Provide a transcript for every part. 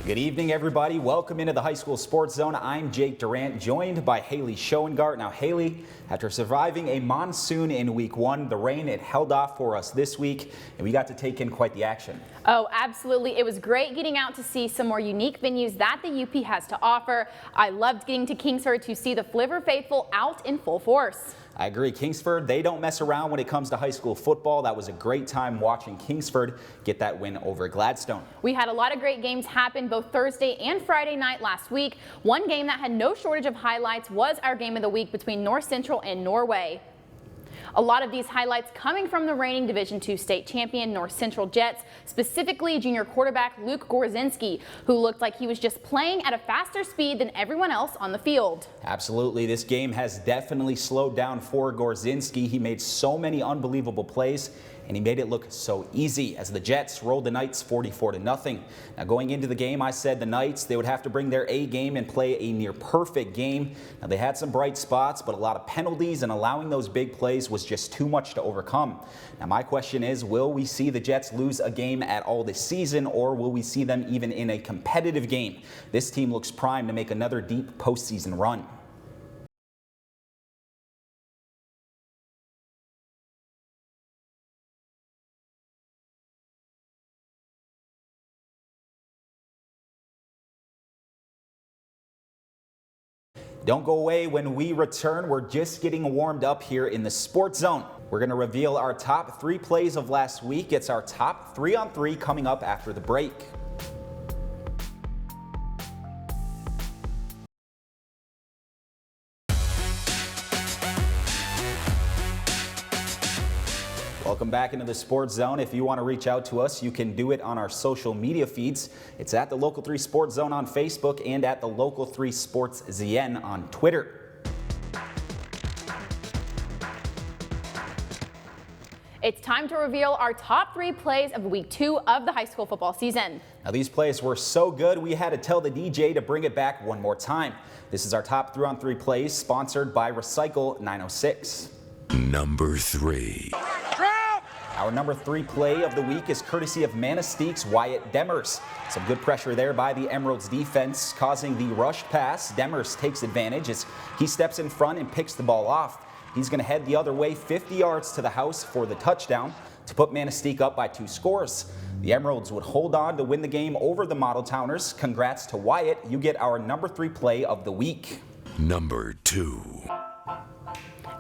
Good evening, everybody. Welcome into the High School Sports Zone. I'm Jake Durant, joined by Haley Schoengart. Now, Haley, after surviving a monsoon in week one, the rain, it held off for us this week, and we got to take in quite the action. Oh, absolutely. It was great getting out to see some more unique venues that the UP has to offer. I loved getting to Kingsford to see the Flivver faithful out in full force. I agree. Kingsford, they don't mess around when it comes to high school football. That was a great time watching Kingsford get that win over Gladstone. We had a lot of great games happen both Thursday and Friday night last week. One game that had no shortage of highlights was our game of the week between North Central and Norway. A lot of these highlights coming from the reigning Division II state champion North Central Jets, specifically junior quarterback Luke Gorzinski, who looked like he was just playing at a faster speed than everyone else on the field. Absolutely. This game has definitely slowed down for Gorzinski. He made so many unbelievable plays, and he made it look so easy as the Jets rolled the Knights 44-0. Now, going into the game, I said the Knights, they would have to bring their A game and play a near perfect game. Now, they had some bright spots, but a lot of penalties, and allowing those big plays was just too much to overcome. Now, my question is, will we see the Jets lose a game at all this season, or will we see them even in a competitive game? This team looks primed to make another deep postseason run. Don't go away. When we return, we're just getting warmed up here in the Sports Zone. We're going to reveal our top 3 plays of last week. It's our top 3-on-3 coming up after the break. Welcome back into the Sports Zone. If you want to reach out to us, you can do it on our social media feeds. It's at the Local 3 Sports Zone on Facebook and at the Local 3 Sports ZN on Twitter. It's time to reveal our top 3 plays of week 2 of the high school football season. Now, these plays were so good, we had to tell the DJ to bring it back one more time. This is our top 3-on-3 plays, sponsored by Recycle 906. Number 3. Our number 3 play of the week is courtesy of Manastique's Wyatt Demers. Some good pressure there by the Emeralds defense, causing the rushed pass. Demers takes advantage as he steps in front and picks the ball off. He's going to head the other way 50 yards to the house for the touchdown to put Manastique up by 2 scores. The Emeralds would hold on to win the game over the Model Towners. Congrats to Wyatt. You get our number 3 play of the week. Number 2.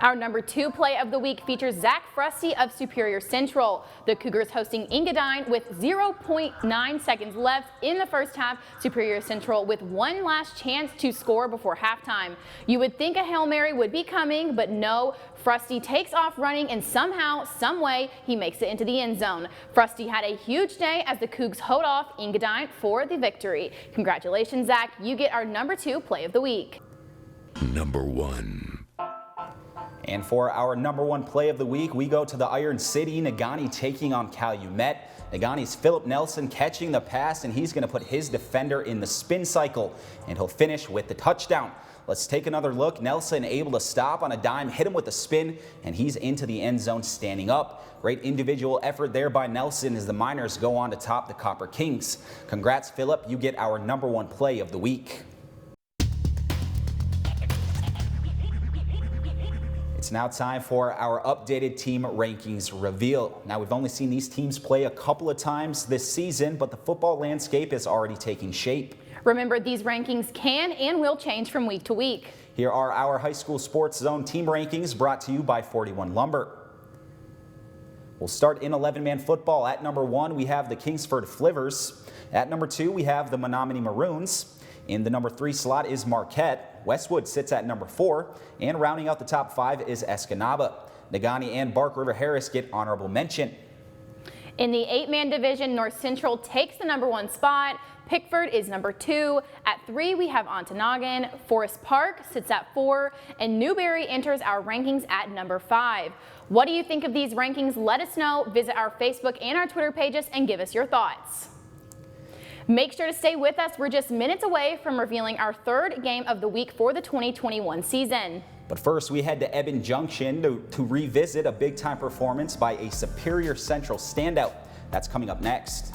Our number 2 play of the week features Zach Frusty of Superior Central. The Cougars hosting Engadine with 0.9 seconds left in the first half. Superior Central with one last chance to score before halftime. You would think a Hail Mary would be coming, but no. Frusty takes off running, and somehow, someway, he makes it into the end zone. Frusty had a huge day as the Cougs hold off Engadine for the victory. Congratulations, Zach. You get our number 2 play of the week. Number 1. And for our number 1 play of the week, we go to the Iron City. Negaunee taking on Calumet. Negaunee's Philip Nelson catching the pass, and he's going to put his defender in the spin cycle, and he'll finish with the touchdown. Let's take another look. Nelson able to stop on a dime, hit him with a spin, and he's into the end zone standing up. Great individual effort there by Nelson as the Miners go on to top the Copper Kings. Congrats, Philip. You get our number 1 play of the week. It's now time for our updated team rankings reveal. Now, we've only seen these teams play a couple of times this season, but the football landscape is already taking shape. Remember, these rankings can and will change from week to week. Here are our High School Sports Zone team rankings brought to you by 41 Lumber. We'll start in 11-man football. At number 1, we have the Kingsford Flivvers. At number 2, we have the Menominee Maroons. In the number 3 slot is Marquette. Westwood sits at number 4, and rounding out the top 5 is Escanaba. Negaunee and Bark River Harris get honorable mention. In the 8-man division, North Central takes the number 1 spot. Pickford is number 2. At 3, we have Ontonagon. Forest Park sits at 4, and Newberry enters our rankings at number 5. What do you think of these rankings? Let us know. Visit our Facebook and our Twitter pages and give us your thoughts. Make sure to stay with us. We're just minutes away from revealing our 3rd game of the week for the 2021 season. But first, we head to Eben Junction to revisit a big-time performance by a Superior Central standout. That's coming up next.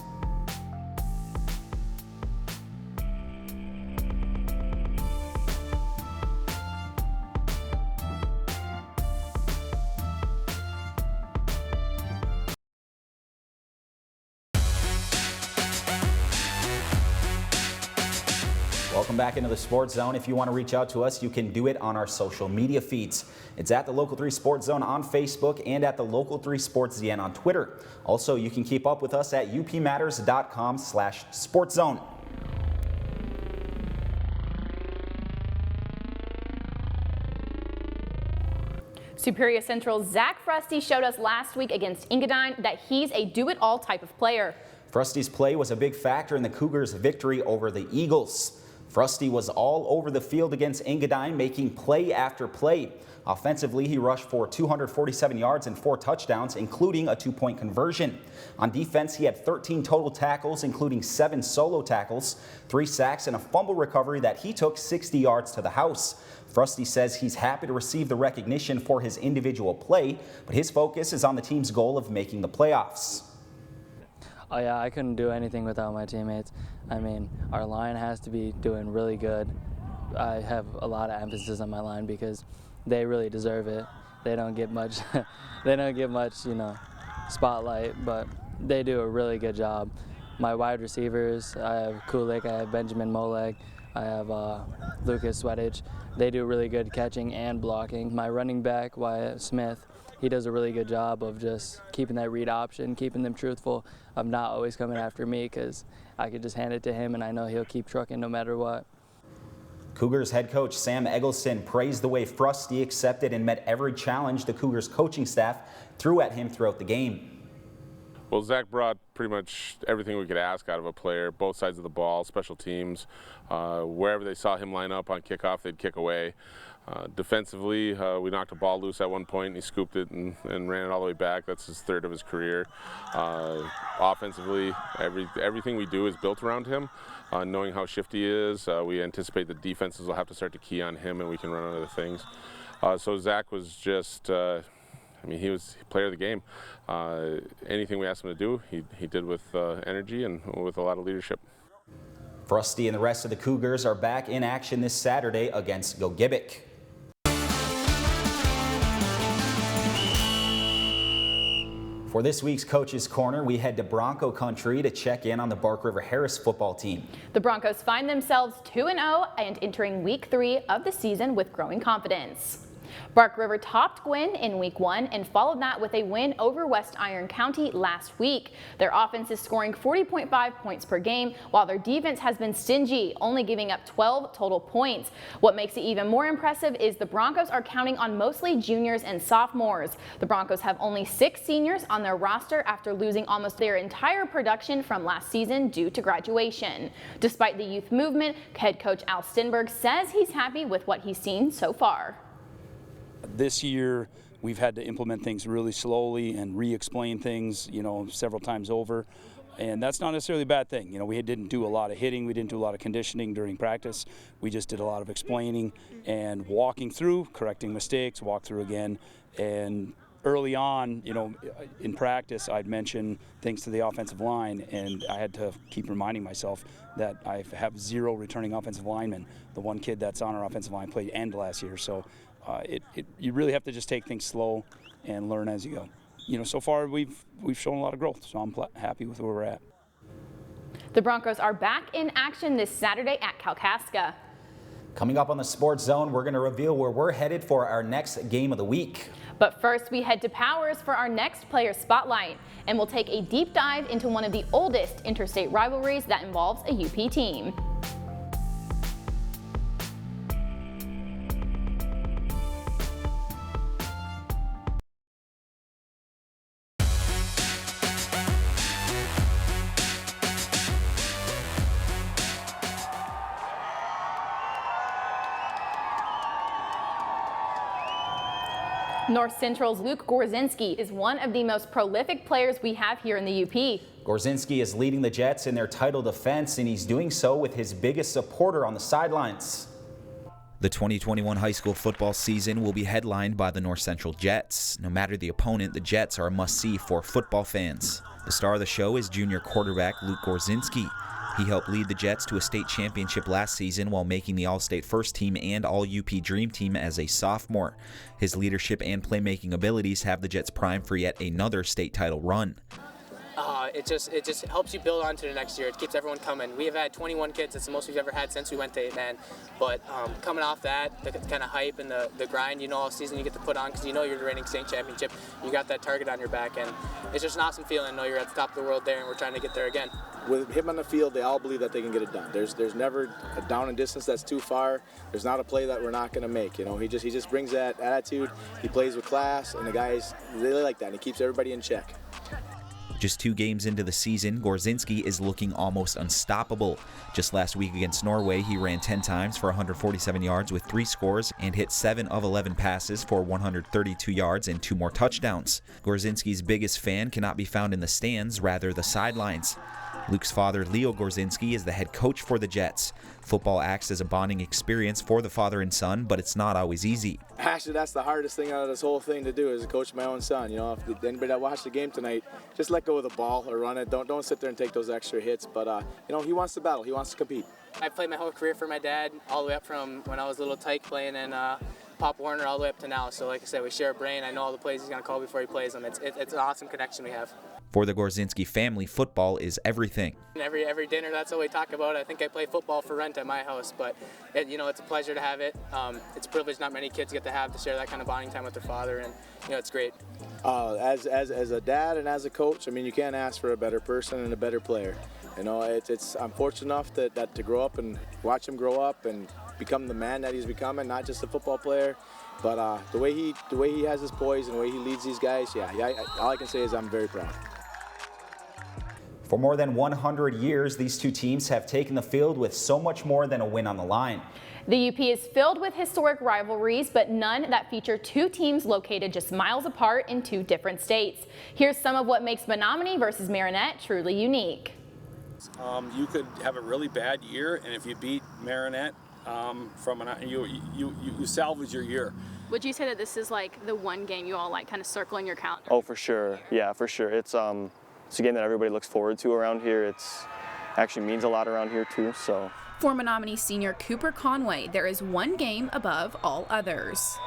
Welcome back into the Sports Zone. If you want to reach out to us, you can do it on our social media feeds. It's at the Local 3 Sports Zone on Facebook and at the Local 3 Sports ZN on Twitter. Also, you can keep up with us at upmatters.com/sportszone. Superior Central's Zach Frusty showed us last week against Engadine that he's a do-it-all type of player. Frusty's play was a big factor in the Cougars' victory over the Eagles. Frusty was all over the field against Engadine, making play after play. Offensively, he rushed for 247 yards and 4 touchdowns, including a 2-point conversion. On defense, he had 13 total tackles, including 7 solo tackles, 3 sacks, and a fumble recovery that he took 60 yards to the house. Frusty says he's happy to receive the recognition for his individual play, but his focus is on the team's goal of making the playoffs. Oh yeah, I couldn't do anything without my teammates. I mean, our line has to be doing really good. I have a lot of emphasis on my line because they really deserve it. They don't get much, spotlight, but they do a really good job. My wide receivers, I have Kulik, I have Benjamin Moleg, I have Lucas Sweatich. They do really good catching and blocking. My running back, Wyatt Smith, he does a really good job of just keeping that read option, keeping them truthful, of not always coming after me because I could just hand it to him and I know he'll keep trucking no matter what. Cougars head coach Sam Eggleston praised the way Frusty accepted and met every challenge the Cougars coaching staff threw at him throughout the game. Well, Zach brought pretty much everything we could ask out of a player, both sides of the ball, special teams. Wherever they saw him line up on kickoff, they'd kick away. Defensively, we knocked a ball loose at one point, and he scooped it and ran it all the way back. That's his 3rd of his career. Offensively, everything we do is built around him. Knowing how shifty he is, we anticipate the defenses will have to start to key on him, and we can run other things. So Zach was just, he was player of the game. Anything we asked him to do, he did with energy and with a lot of leadership. Frusty and the rest of the Cougars are back in action this Saturday against Gogebic. For this week's Coach's Corner, we head to Bronco Country to check in on the Bark River Harris football team. The Broncos find themselves 2-0 and entering week 3 of the season with growing confidence. Bark River topped Gwinn in week 1 and followed that with a win over West Iron County last week. Their offense is scoring 40.5 points per game, while their defense has been stingy, only giving up 12 total points. What makes it even more impressive is the Broncos are counting on mostly juniors and sophomores. The Broncos have only 6 seniors on their roster after losing almost their entire production from last season due to graduation. Despite the youth movement, head coach Al Stenberg says he's happy with what he's seen so far. This year, we've had to implement things really slowly and re-explain things, several times over. And that's not necessarily a bad thing. We didn't do a lot of hitting, we didn't do a lot of conditioning during practice. We just did a lot of explaining and walking through, correcting mistakes, walk through again. And early on, in practice, I'd mention things to the offensive line, and I had to keep reminding myself that I have 0 returning offensive linemen. The one kid that's on our offensive line played end last year, so you really have to just take things slow and learn as you go. So far we've shown a lot of growth, so I'm happy with where we're at. The Broncos are back in action this Saturday at Kalkaska. Coming up on the Sports Zone, we're going to reveal where we're headed for our next game of the week. But first, we head to Powers for our next player spotlight, and we'll take a deep dive into one of the oldest interstate rivalries that involves a UP team. North Central's Luke Gorzinski is one of the most prolific players we have here in the UP. Gorzinski is leading the Jets in their title defense, and he's doing so with his biggest supporter on the sidelines. The 2021 high school football season will be headlined by the North Central Jets. No matter the opponent, the Jets are a must-see for football fans. The star of the show is junior quarterback Luke Gorzinski. He helped lead the Jets to a state championship last season while making the All-State First Team and All-UP Dream Team as a sophomore. His leadership and playmaking abilities have the Jets primed for yet another state title run. it just helps you build on to the next year. It keeps everyone coming. We have had 21 kids. It's the most we've ever had since we went to 8-man. But coming off that, the kind of hype and the grind, all season you get to put on because you're the reigning state championship. You got that target on your back, and it's just an awesome feeling to know you're at the top of the world there, and we're trying to get there again. With him on the field, they all believe that they can get it done. There's never a down and distance that's too far. There's not a play that we're not going to make. He just brings that attitude. He plays with class, and the guys really like that. And he keeps everybody in check. Just 2 games into the season, Gorzinski is looking almost unstoppable. Just last week against Norway, he ran 10 times for 147 yards with 3 scores and hit 7 of 11 passes for 132 yards and 2 more touchdowns. Gorzinski's biggest fan cannot be found in the stands, rather the sidelines. Luke's father, Leo Gorzinski, is the head coach for the Jets. Football acts as a bonding experience for the father and son, but it's not always easy. Actually, that's the hardest thing out of this whole thing to do is to coach my own son. If anybody that watched the game tonight, just let go of the ball or run it. Don't sit there and take those extra hits. But he wants to battle. He wants to compete. I've played my whole career for my dad, all the way up from when I was a little tyke playing in Pop Warner all the way up to now. So like I said, we share a brain. I know all the plays he's going to call before he plays them. It's an awesome connection we have. For the Gorzinski family, football is everything. Every dinner, that's what we talk about. I think I play football for rent at my house, but it's a pleasure to have it. It's a privilege not many kids get to share that kind of bonding time with their father, and it's great. As a dad and as a coach, you can't ask for a better person and a better player. I'm fortunate enough that to grow up and watch him grow up and become the man that he's becoming, not just a football player, but the way he has his poise and the way he leads these guys, all I can say is I'm very proud. For more than 100 years, these 2 teams have taken the field with so much more than a win on the line. The UP is filled with historic rivalries, but none that feature 2 teams located just miles apart in 2 different states. Here's some of what makes Menominee versus Marinette truly unique. You could have a really bad year, and if you beat Marinette, you salvage your year. Would you say that this is like the one game you all like kind of circle in your calendar? Oh, for sure. Yeah, for sure. It's a game that everybody looks forward to around here. It's actually means a lot around here too. So. For Menominee senior Cooper Conway, there is one game above all others.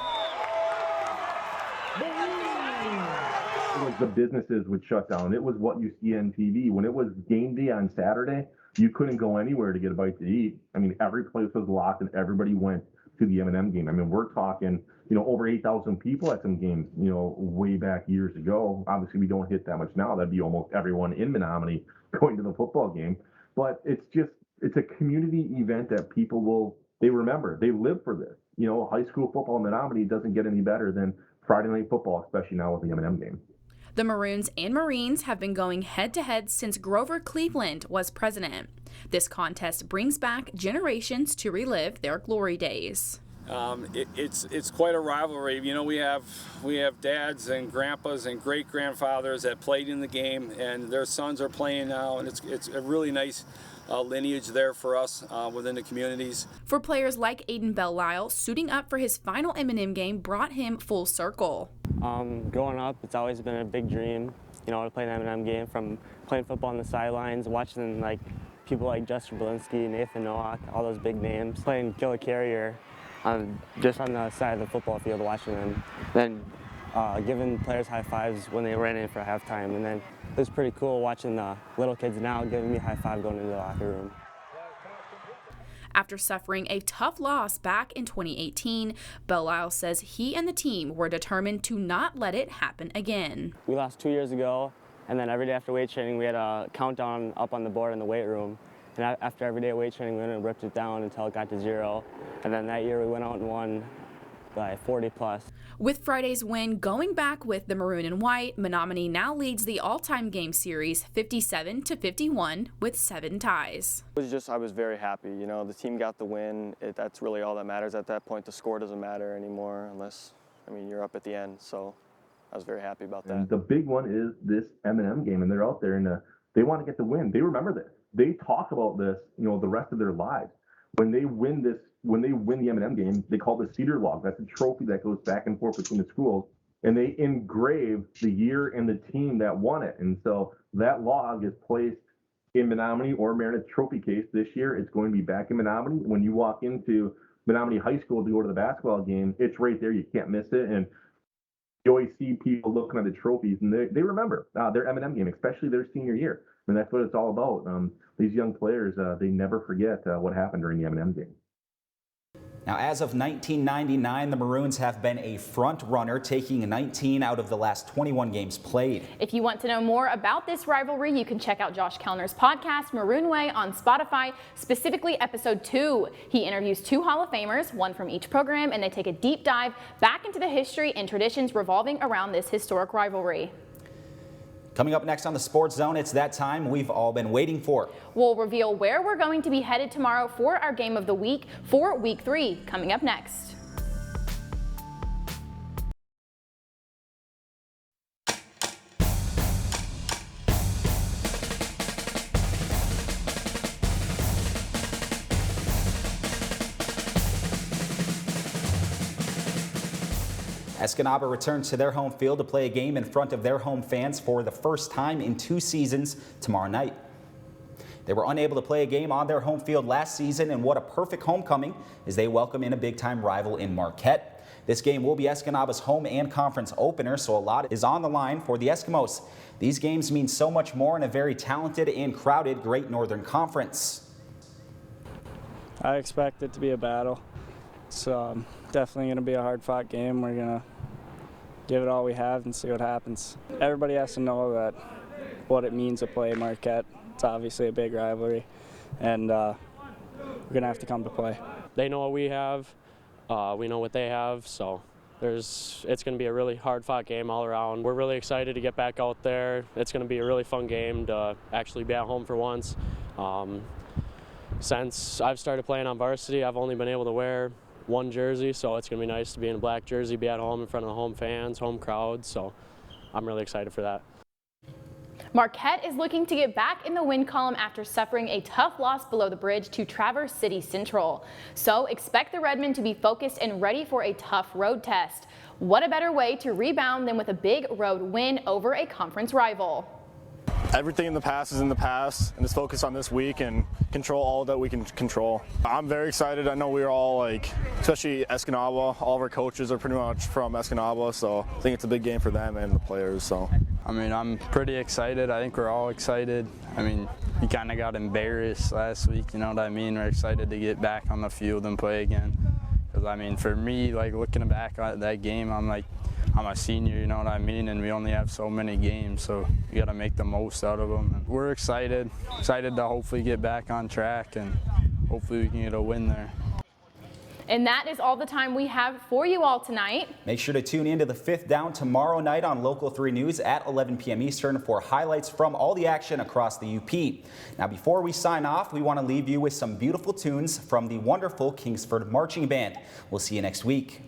The businesses would shut down. It was what you see on TV. When it was game day on Saturday, you couldn't go anywhere to get a bite to eat. Every place was locked and everybody went to the M&M game. We're talking, over 8,000 people at some games, way back years ago. Obviously, we don't hit that much now. That'd be almost everyone in Menominee going to the football game. But it's a community event that people they remember. They live for this. High school football in Menominee doesn't get any better than Friday night football, especially now with the M&M game. The Maroons and Marines have been going head-to-head since Grover Cleveland was president. This contest brings back generations to relive their glory days. It's quite a rivalry. We have dads and grandpas and great-grandfathers that played in the game, and their sons are playing now, and it's a really nice lineage there for us within the communities. For players like Aiden Belle-Lyle, suiting up for his final M&M game brought him full circle. Growing up, it's always been a big dream, to play an M&M game, from playing football on the sidelines, watching people like Justin Belinsky, Nathan Nowak, all those big names, playing Killer Carrier, just on the side of the football field watching them, then giving players high fives when they ran in for halftime, and then it was pretty cool watching the little kids now giving me a high five going into the locker room. After suffering a tough loss back in 2018, Belle-Lyle says he and the team were determined to not let it happen again. We lost 2 years ago, and then every day after weight training, we had a countdown up on the board in the weight room. And after every day of weight training, we went and ripped it down until it got to 0. And then that year, we went out and won by 40+. With Friday's win going back with the Maroon and White, Menominee now leads the all-time game series 57-51 with 7 ties. I was very happy. The team got the win. That's really all that matters at that point. The score doesn't matter anymore unless, you're up at the end. So I was very happy about that. And the big one is this M&M game, and they're out there and they want to get the win. They remember this. They talk about this, the rest of their lives. When they win the M&M game, they call the Cedar Log. That's a trophy that goes back and forth between the schools, and they engrave the year and the team that won it. And so that log is placed in Menominee or Marinette's trophy case this year. It's going to be back in Menominee. When you walk into Menominee High School to go to the basketball game, it's right there. You can't miss it. And You always see people looking at the trophies, and they remember their M&M game, especially their senior year. I mean, that's what it's all about. These young players, they never forget what happened during the M&M game. Now, as of 1999, the Maroons have been a front runner, taking 19 out of the last 21 games played. If you want to know more about this rivalry, you can check out Josh Kellner's podcast, Maroon Way, on Spotify, specifically episode 2. He interviews 2 Hall of Famers, one from each program, and they take a deep dive back into the history and traditions revolving around this historic rivalry. Coming up next on the Sports Zone, it's that time we've all been waiting for. We'll reveal where we're going to be headed tomorrow for our game of the week for Week 3, coming up next. Escanaba returns to their home field to play a game in front of their home fans for the first time in 2 seasons tomorrow night. They were unable to play a game on their home field last season, and what a perfect homecoming as they welcome in a big-time rival in Marquette. This game will be Escanaba's home and conference opener, so a lot is on the line for the Eskimos. These games mean so much more in a very talented and crowded Great Northern Conference. I expect it to be a battle. It's definitely going to be a hard-fought game. We're going to give it all we have and see what happens. Everybody has to know that what it means to play Marquette. It's obviously a big rivalry, and we're going to have to come to play. They know what we have. We know what they have, so it's going to be a really hard-fought game all around. We're really excited to get back out there. It's going to be a really fun game to actually be at home for once. Since I've started playing on varsity, I've only been able to wear 1 jersey, so it's going to be nice to be in a black jersey, be at home in front of the home fans, home crowd, so I'm really excited for that. Marquette is looking to get back in the win column after suffering a tough loss below the bridge to Traverse City Central. So expect the Redmen to be focused and ready for a tough road test. What a better way to rebound than with a big road win over a conference rival. Everything in the past is in the past, and just focus on this week and control all that we can control. I'm very excited. I know we're all, especially Escanaba, all of our coaches are pretty much from Escanaba, so I think it's a big game for them and the players. So, I mean, I'm pretty excited. I think we're all excited. I mean, we kind of got embarrassed last week, you know what I mean? We're excited to get back on the field and play again. Because, I mean, for me, looking back at that game, I'm a senior, you know what I mean, and we only have so many games, so you got to make the most out of them. And we're excited to hopefully get back on track, and hopefully we can get a win there. And that is all the time we have for you all tonight. Make sure to tune in to the 5th Down tomorrow night on Local 3 News at 11 p.m. Eastern for highlights from all the action across the UP. Now, before we sign off, we want to leave you with some beautiful tunes from the wonderful Kingsford Marching Band. We'll see you next week.